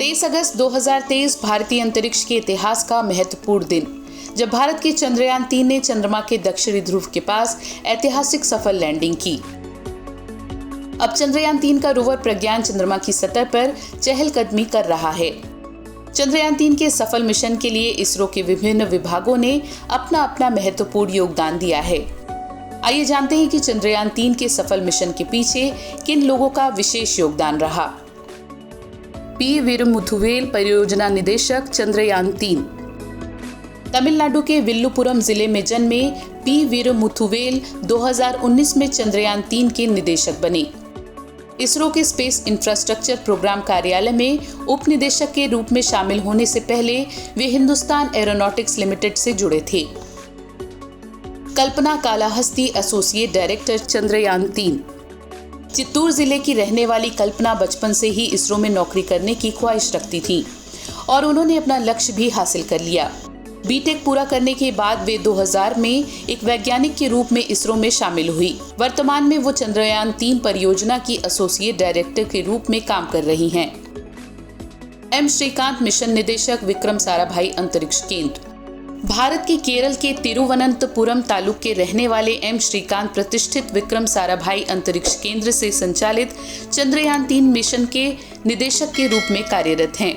23 अगस्त 2023 भारतीय अंतरिक्ष के इतिहास का महत्वपूर्ण दिन, जब भारत के चंद्रयान 3 ने चंद्रमा के दक्षिणी ध्रुव के पास ऐतिहासिक सफल लैंडिंग की। अब चंद्रयान 3 का रोवर प्रज्ञान चंद्रमा की सतह पर चहलकदमी कर रहा है। चंद्रयान 3 के सफल मिशन के लिए इसरो के विभिन्न विभागों ने अपना अपना महत्वपूर्ण योगदान दिया है। आइए जानते हैं कि चंद्रयान 3 के सफल मिशन के पीछे किन लोगों का विशेष योगदान रहा। पी वीरमुथुवेल परियोजना निदेशक, चंद्रयान 3। तमिलनाडु के विल्लुपुरम जिले में जन्मे पी वीरमुथुवेल 2019 में चंद्रयान 3 के निदेशक बने। इसरो के स्पेस इंफ्रास्ट्रक्चर प्रोग्राम कार्यालय में उप निदेशक के रूप में शामिल होने से पहले वे हिंदुस्तान एरोनॉटिक्स लिमिटेड से जुड़े थे। कल्पना कालाहस्ती, एसोसिएट डायरेक्टर, चंद्रयान 3। चित्तूर जिले की रहने वाली कल्पना बचपन से ही इसरो में नौकरी करने की ख्वाहिश रखती थी और उन्होंने अपना लक्ष्य भी हासिल कर लिया। बीटेक पूरा करने के बाद वे 2000 में एक वैज्ञानिक के रूप में इसरो में शामिल हुई। वर्तमान में वो चंद्रयान 3 परियोजना की एसोसिएट डायरेक्टर के रूप में काम कर रही हैं। एम श्रीकांत, मिशन निदेशक, विक्रम साराभाई अंतरिक्ष केंद्र। भारत के केरल के तिरुवनंतपुरम तालुक के रहने वाले एम श्रीकांत प्रतिष्ठित विक्रम साराभाई अंतरिक्ष केंद्र से संचालित चंद्रयान 3 मिशन के निदेशक के रूप में कार्यरत हैं।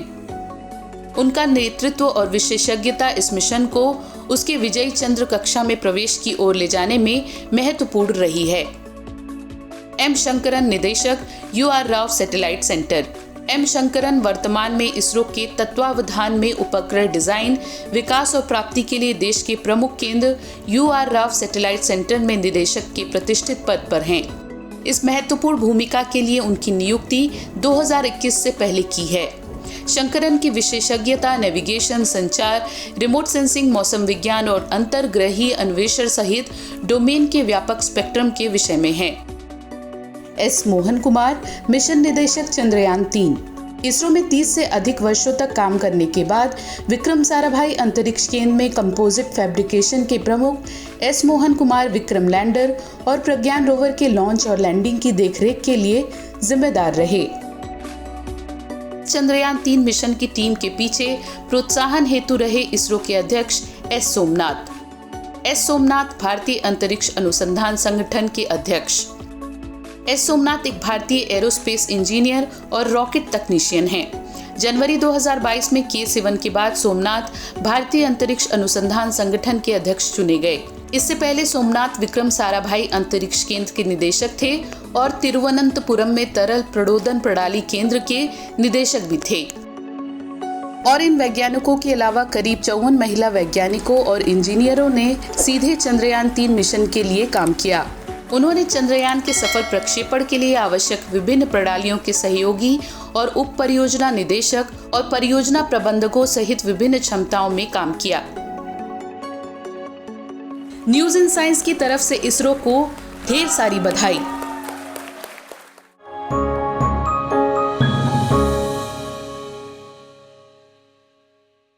उनका नेतृत्व और विशेषज्ञता इस मिशन को उसके विजयी चंद्र कक्षा में प्रवेश की ओर ले जाने में महत्वपूर्ण रही है। एम शंकरन, निदेशक, UR Rao satellite centre. M Shankaran वर्तमान में इसरो के तत्वावधान में उपग्रह डिजाइन, विकास और प्राप्ति के लिए देश के प्रमुख केंद्र UR राव सैटेलाइट सेंटर में निदेशक के प्रतिष्ठित पद पर हैं। इस महत्वपूर्ण भूमिका के लिए उनकी नियुक्ति 2021 से पहले की है। शंकरन की विशेषज्ञता नेविगेशन, संचार, रिमोट सेंसिंग, मौसम विज्ञान और अंतर्ग्रहीय अन्वेषण सहित डोमेन के व्यापक स्पेक्ट्रम के विषय में है। एस मोहन कुमार, मिशन निदेशक, चंद्रयान 3। इसरो में 30 से अधिक वर्षों तक काम करने के बाद विक्रम साराभाई अंतरिक्ष केंद्र में कंपोजिट फैब्रिकेशन के प्रमुख एस मोहन कुमार विक्रम लैंडर और प्रज्ञान रोवर के लॉन्च और लैंडिंग की देखरेख के लिए जिम्मेदार रहे। चंद्रयान 3 मिशन की टीम के पीछे प्रोत्साहन हेतु रहे इसरो के अध्यक्ष एस सोमनाथ। एस सोमनाथ भारतीय अंतरिक्ष अनुसंधान संगठन के अध्यक्ष। एस सोमनाथ एक भारतीय एरोस्पेस इंजीनियर और रॉकेट तकनीशियन हैं। जनवरी 2022 में K7 के बाद सोमनाथ भारतीय अंतरिक्ष अनुसंधान संगठन के अध्यक्ष चुने गए। इससे पहले सोमनाथ विक्रम साराभाई अंतरिक्ष केंद्र के निदेशक थे और तिरुवनंतपुरम में तरल प्रणोदन प्रणाली केंद्र के निदेशक भी थे। और इन वैज्ञानिकों के अलावा करीब 54 महिला वैज्ञानिकों और इंजीनियरों ने सीधे चंद्रयान 3 मिशन के लिए काम किया। उन्होंने चंद्रयान के सफल प्रक्षेपण के लिए आवश्यक विभिन्न प्रणालियों के सहयोगी और उप परियोजना निदेशक और परियोजना प्रबंधकों सहित विभिन्न क्षमताओं में काम किया। न्यूज़ इन साइंस की तरफ से इसरो को ढेर सारी बधाई।